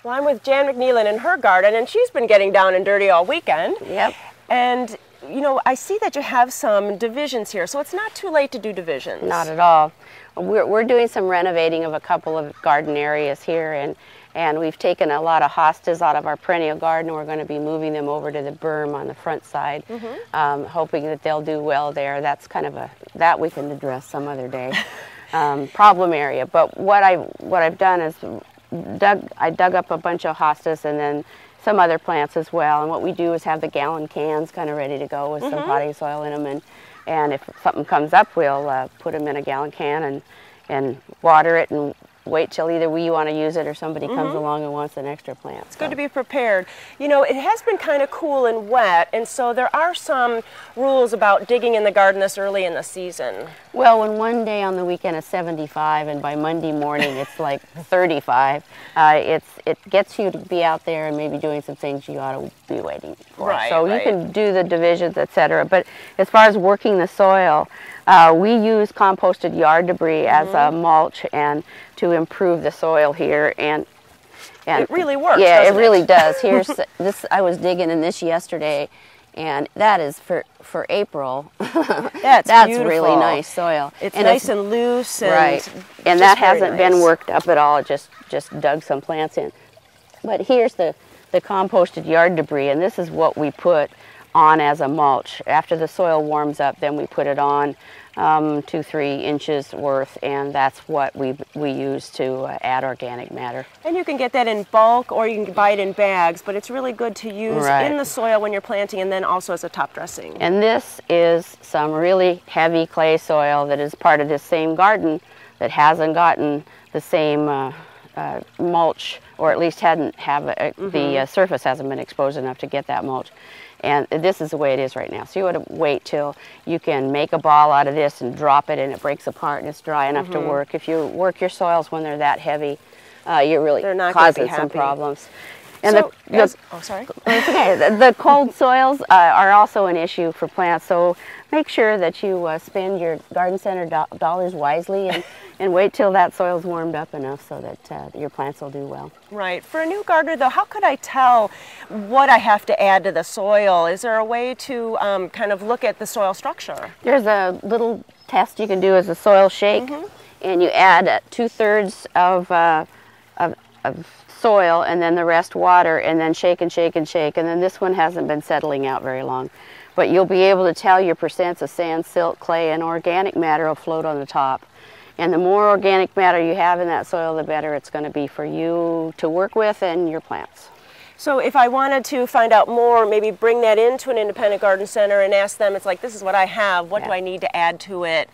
Well, I'm with Jan McNeilon in her garden, and she's been getting down and dirty all weekend. Yep. And, you know, I see that you have some divisions here, so it's not too late to do divisions. Not at all. We're doing some renovating of a couple of garden areas here, and we've taken a lot of hostas out of our perennial garden. We're going to be moving them over to the berm on the front side, hoping that they'll do well there. That's kind of that we can address some other day. Problem area. But what I've done is I dug up a bunch of hostas and then some other plants as well. And what we do is have the gallon cans kind of ready to go with some potting soil in them. And if something comes up, we'll put them in a gallon can and water it and wait till either we want to use it or somebody comes along and wants an extra plant. It's good to be prepared. You know, it has been kind of cool and wet, and so there are some rules about digging in the garden this early in the season. Well, when one day on the weekend is 75 and by Monday morning it's like 35, it gets you to be out there and maybe doing some things you ought to be waiting for. Right, so you can do the divisions, etc. But as far as working the soil, we use composted yard debris as a mulch and to improve the soil here, and it really works. Yeah, it really it? does. Here's this. I was digging in this yesterday, and that is for April. That's really nice soil. It's nice and loose, and right. And that hasn't been worked up at all. It just dug some plants in. But here's the composted yard debris, and this is what we put on as a mulch. After the soil warms up, then we put it on 2-3 inches worth, and that's what we use to add organic matter. And you can get that in bulk or you can buy it in bags, but it's really good to use in the soil when you're planting and then also as a top dressing. And this is some really heavy clay soil that is part of this same garden that hasn't gotten the same mulch, or at least the surface hasn't been exposed enough to get that mulch. And this is the way it is right now. So you want to wait till you can make a ball out of this and drop it and it breaks apart and it's dry enough to work. If you work your soils when they're that heavy, you're really causing some problems. And sorry. It's okay. The cold soils are also an issue for plants, so make sure that you spend your garden center dollars wisely and wait till that soil's warmed up enough so that your plants will do well. Right. For a new gardener, though, how could I tell what I have to add to the soil? Is there a way to kind of look at the soil structure? There's a little test you can do as a soil shake, and you add 2/3 of soil and then the rest water, and then shake and shake and shake, and then this one hasn't been settling out very long. But you'll be able to tell your percents of sand, silt, clay, and organic matter will float on the top. And the more organic matter you have in that soil, the better it's going to be for you to work with and your plants. So if I wanted to find out more, maybe bring that into an independent garden center and ask them, it's like, this is what I have, what do I need to add to it?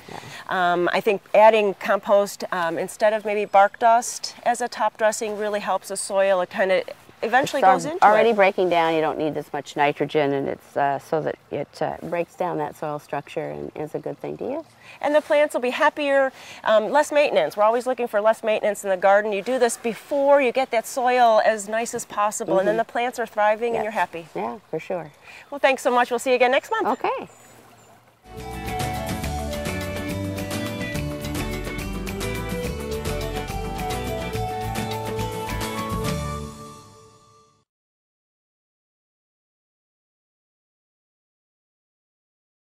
I think adding compost instead of maybe bark dust as a top dressing really helps the soil. It kind of eventually goes into already it. breaking down. You don't need as much nitrogen, and it's so that it breaks down that soil structure and is a good thing to use. And the plants will be happier, less maintenance. We're always looking for less maintenance in the garden. You do this before you get that soil as nice as possible, and then the plants are thriving and you're happy. Yeah, for sure. Well, thanks so much. We'll see you again next month. Okay.